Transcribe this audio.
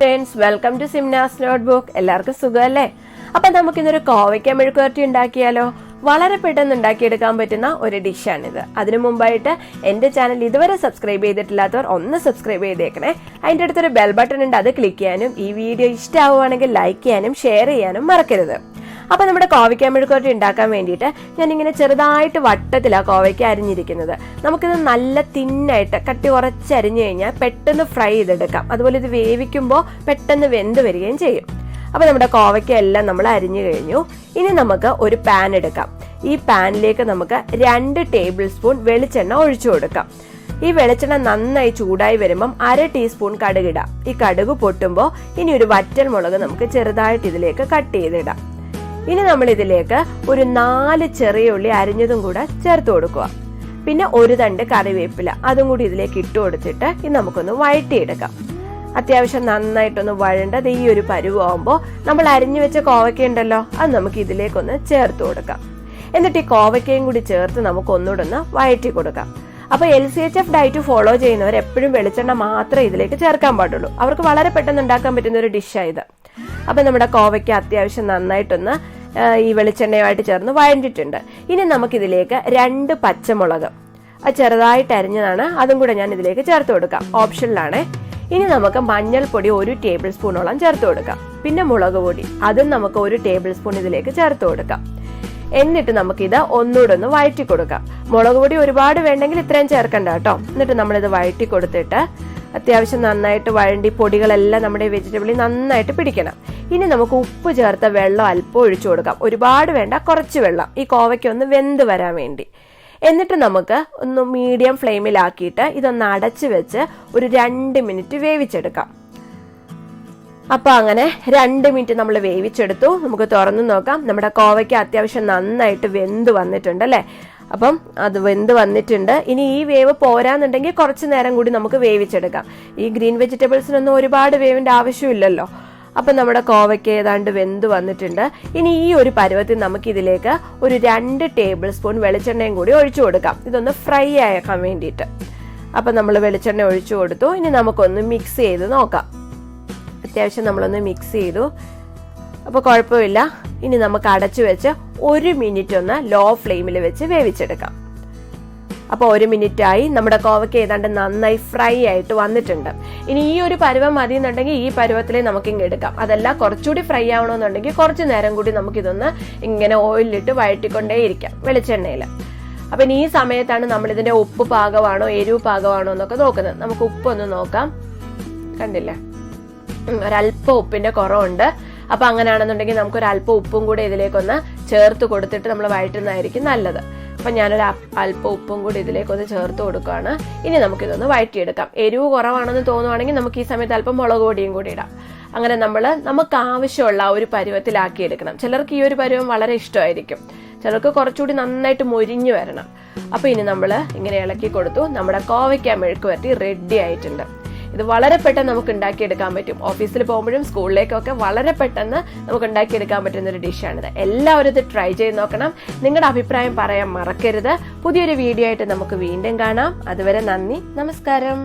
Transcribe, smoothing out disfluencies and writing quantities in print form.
Friends, welcome to Simnas notebook. എല്ലാവർക്കും സുഖമല്ലേ? അപ്പൊ നമുക്കിന്നൊരു കോവയ്ക്ക മെഴുക്കുവരട്ടി ഉണ്ടാക്കിയാലോ? വളരെ പെട്ടെന്ന് ഉണ്ടാക്കിയെടുക്കാൻ പറ്റുന്ന ഒരു ഡിഷാണിത്. അതിനു മുമ്പായിട്ട് എൻ്റെ ചാനൽ ഇതുവരെ സബ്സ്ക്രൈബ് ചെയ്തിട്ടില്ലാത്തവർ ഒന്ന് സബ്സ്ക്രൈബ് ചെയ്തേക്കണേ. അതിൻ്റെ അടുത്തൊരു ബെൽ ബട്ടൺ ഉണ്ട്, അത് ക്ലിക്ക് ചെയ്യാനും ഈ വീഡിയോ ഇഷ്ടമാവുകയാണെങ്കിൽ ലൈക്ക് ചെയ്യാനും ഷെയർ ചെയ്യാനും മറക്കരുത്. അപ്പൊ നമ്മുടെ കോവയ്ക്ക മെഴുക്കുവരട്ടി ഉണ്ടാക്കാൻ വേണ്ടിയിട്ട് ഞാനിങ്ങനെ ചെറുതായിട്ട് വട്ടത്തിലാണ് കോവയ്ക്ക അരിഞ്ഞിരിക്കുന്നത്. നമുക്കിത് നല്ല തിന്നായിട്ട് കട്ടി കുറച്ച് അരിഞ്ഞു കഴിഞ്ഞാൽ പെട്ടെന്ന് ഫ്രൈ ചെയ്തെടുക്കാം. അതുപോലെ ഇത് വേവിക്കുമ്പോൾ പെട്ടെന്ന് വെന്ത് വരികയും ചെയ്യും. അപ്പൊ നമ്മുടെ കോവയ്ക്ക എല്ലാം നമ്മൾ അരിഞ്ഞു കഴിഞ്ഞു. ഇനി നമുക്ക് ഒരു പാൻ എടുക്കാം. ഈ പാനിലേക്ക് നമുക്ക് 2 ടേബിൾ സ്പൂൺ വെളിച്ചെണ്ണ ഒഴിച്ചു കൊടുക്കാം. ഈ വെളിച്ചെണ്ണ നന്നായി ചൂടായി വരുമ്പം 1/2 ടീസ്പൂൺ കടുകിടാം. ഈ കടുക് പൊട്ടുമ്പോൾ ഇനി ഒരു വറ്റൽ മുളക് നമുക്ക് ചെറുതായിട്ട് ഇതിലേക്ക് കട്ട് ചെയ്തിടാം. ഇനി നമ്മൾ ഇതിലേക്ക് ഒരു 4 ചെറിയ ഉള്ളി അരിഞ്ഞതും കൂടെ ചേർത്ത് കൊടുക്കുക. പിന്നെ ഒരു തണ്ട് കറിവേപ്പില അതും കൂടി ഇതിലേക്ക് ഇട്ട് കൊടുത്തിട്ട് ഇത് നമുക്കൊന്ന് വഴറ്റിയെടുക്കാം. അത്യാവശ്യം നന്നായിട്ടൊന്ന് വഴണ്ടത് ഈ ഒരു പരുവാകുമ്പോൾ നമ്മൾ അരിഞ്ഞു വെച്ച കോവയ്ക്ക ഉണ്ടല്ലോ, അത് നമുക്ക് ഇതിലേക്കൊന്ന് ചേർത്ത് കൊടുക്കാം. എന്നിട്ട് ഈ കോവയ്ക്കയും കൂടി ചേർത്ത് നമുക്ക് ഒന്നുകൂടെ ഒന്ന് വഴറ്റി കൊടുക്കാം. അപ്പൊ LCHF ഡയറ്റ് ഫോളോ ചെയ്യുന്നവർ എപ്പോഴും വെളിച്ചെണ്ണ മാത്രമേ ഇതിലേക്ക് ചേർക്കാൻ പാടുള്ളൂ. അവർക്ക് വളരെ പെട്ടെന്ന് ഉണ്ടാക്കാൻ പറ്റുന്ന ഒരു ഡിഷായത്. അപ്പൊ നമ്മുടെ കോവയ്ക്ക അത്യാവശ്യം നന്നായിട്ടൊന്ന് ഈ വെളിച്ചെണ്ണയുമായിട്ട് ചേർന്ന് വഴണ്ടിട്ടുണ്ട്. ഇനി നമുക്കിതിലേക്ക് 2 പച്ചമുളക് അത് ചെറുതായിട്ട് അരിഞ്ഞതാണ്, അതും കൂടെ ഞാൻ ഇതിലേക്ക് ചേർത്ത് കൊടുക്കാം. ഓപ്ഷനിലാണ്. ഇനി നമുക്ക് മഞ്ഞൾപ്പൊടി 1 ടേബിൾ സ്പൂണോളം ചേർത്ത് കൊടുക്കാം. പിന്നെ മുളക് പൊടി അതും നമുക്ക് 1 ടേബിൾ സ്പൂൺ ഇതിലേക്ക് ചേർത്ത് കൊടുക്കാം. എന്നിട്ട് നമുക്കിത് ഒന്നുകൂടെ ഒന്ന് വഴറ്റി കൊടുക്കാം. മുളക് പൊടി ഒരുപാട് വേണ്ടെങ്കിൽ ഇത്രയും ചേർക്കണ്ട കേട്ടോ. എന്നിട്ട് നമ്മളിത് വഴറ്റി കൊടുത്തിട്ട് അത്യാവശ്യം നന്നായിട്ട് വഴണ്ടി പൊടികളെല്ലാം നമ്മുടെ വെജിറ്റബിളിൽ നന്നായിട്ട് പിടിക്കണം. ഇനി നമുക്ക് ഉപ്പ് ചേർത്ത വെള്ളം അല്പം ഒഴിച്ചു കൊടുക്കാം. ഒരുപാട് വേണ്ട, കുറച്ച് വെള്ളം, ഈ കോവയ്ക്ക് ഒന്ന് വെന്ത് വരാൻ വേണ്ടി. എന്നിട്ട് നമുക്ക് ഒന്ന് മീഡിയം ഫ്ലെയിമിലാക്കിയിട്ട് ഇതൊന്ന് അടച്ചു വെച്ച് ഒരു 2 മിനിറ്റ് വേവിച്ചെടുക്കാം. അപ്പൊ അങ്ങനെ 2 മിനിറ്റ് നമ്മൾ വേവിച്ചെടുത്തു. നമുക്ക് തുറന്നു നോക്കാം. നമ്മുടെ കോവയ്ക്ക് അത്യാവശ്യം നന്നായിട്ട് വെന്ത് വന്നിട്ടുണ്ട് അല്ലെ? അപ്പം അത് വെന്ത് വന്നിട്ടുണ്ട്. ഇനി ഈ വേവ് പോരാന്നുണ്ടെങ്കിൽ കുറച്ച് നേരം കൂടി നമുക്ക് വേവിച്ചെടുക്കാം. ഈ ഗ്രീൻ വെജിറ്റബിൾസിനൊന്നും ഒരുപാട് വേവിന്റെ ആവശ്യമില്ലല്ലോ. അപ്പൊ നമ്മുടെ കോവയ്ക്ക് ഏതാണ്ട് വെന്ത് വന്നിട്ടുണ്ട്. ഇനി ഈ ഒരു പരുവത്തിൽ നമുക്ക് ഇതിലേക്ക് ഒരു 2 ടേബിൾ സ്പൂൺ വെളിച്ചെണ്ണയും കൂടി ഒഴിച്ചു കൊടുക്കാം. ഇതൊന്ന് ഫ്രൈ ആക്കാൻ വേണ്ടിയിട്ട്. അപ്പൊ നമ്മൾ വെളിച്ചെണ്ണ ഒഴിച്ചു കൊടുത്തു. ഇനി നമുക്കൊന്ന് മിക്സ് ചെയ്ത് നോക്കാം. അത്യാവശ്യം നമ്മളൊന്ന് മിക്സ് ചെയ്തു. അപ്പൊ കുഴപ്പമില്ല. ഇനി നമുക്ക് അടച്ചു വെച്ച് 1 മിനിറ്റ് ഒന്ന് ലോ ഫ്ലെയിമിൽ വെച്ച് വേവിച്ചെടുക്കാം. അപ്പൊ 1 മിനിറ്റ് ആയി. നമ്മുടെ കോവയ്ക്ക് ഏതാണ്ട് നന്നായി ഫ്രൈ ആയിട്ട് വന്നിട്ടുണ്ട്. ഇനി ഈ ഒരു പരുവം മതി എന്നുണ്ടെങ്കിൽ ഈ പരുവത്തിലേ നമുക്ക് ഇങ്ങനെ എടുക്കാം. അതല്ല കുറച്ചുകൂടി ഫ്രൈ ആവണമെന്നുണ്ടെങ്കിൽ കുറച്ച് നേരം കൂടി നമുക്കിതൊന്ന് ഇങ്ങനെ ഓയിലിട്ട് വഴറ്റിക്കൊണ്ടേയിരിക്കാം വെളിച്ചെണ്ണയിൽ. അപ്പൊ ഇനി ഈ സമയത്താണ് നമ്മൾ ഇതിന്റെ ഉപ്പ് പാകമാണോ എരിവ് പാകമാണോ എന്നൊക്കെ നോക്കുന്നത്. നമുക്ക് ഉപ്പൊന്ന് നോക്കാം. കണ്ടില്ലേ, ഒരല്പം ഉപ്പിന്റെ കുറവുണ്ട്. അപ്പൊ അങ്ങനെയാണെന്നുണ്ടെങ്കിൽ നമുക്കൊരു അല്പം ഉപ്പും കൂടെ ഇതിലേക്കൊന്ന് ചേർത്ത് കൊടുത്തിട്ട് നമ്മൾ വഴറ്റുന്നതായിരിക്കും നല്ലത്. അപ്പൊ ഞാനൊരു അല്പം ഉപ്പും കൂടി ഇതിലേക്കൊന്ന് ചേർത്ത് കൊടുക്കുകയാണ്. ഇനി നമുക്കിതൊന്ന് വഴറ്റിയെടുക്കാം. എരിവ് കുറവാണെന്ന് തോന്നുവാണെങ്കിൽ നമുക്ക് ഈ സമയത്ത് അല്പം മുളക് പൊടിയും കൂടി ഇടാം. അങ്ങനെ നമുക്ക് ആവശ്യമുള്ള ഒരു പരുവത്തിലാക്കി എടുക്കണം. ചിലർക്ക് ഈ ഒരു പരുവം വളരെ ഇഷ്ടമായിരിക്കും, ചിലർക്ക് കുറച്ചുകൂടി നന്നായിട്ട് മൊരിഞ്ഞു വരണം. അപ്പൊ ഇനി നമ്മൾ ഇങ്ങനെ ഇളക്കി കൊടുത്തു. നമ്മുടെ കോവയ്ക്ക മെഴുക്കുവരട്ടി റെഡി ആയിട്ടുണ്ട്. ഇത് വളരെ പെട്ടെന്ന് നമുക്ക് ഉണ്ടാക്കിയെടുക്കാൻ പറ്റും. ഓഫീസിൽ പോകുമ്പോഴും സ്കൂളിലേക്കൊക്കെ വളരെ പെട്ടെന്ന് നമുക്ക് ഉണ്ടാക്കിയെടുക്കാൻ പറ്റുന്ന ഒരു ഡിഷാണിത്. എല്ലാവരും ഇത് ട്രൈ ചെയ്ത് നോക്കണം. നിങ്ങളുടെ അഭിപ്രായം പറയാൻ മറക്കരുത്. പുതിയൊരു വീഡിയോ ആയിട്ട് നമുക്ക് വീണ്ടും കാണാം. അതുവരെ നന്ദി, നമസ്കാരം.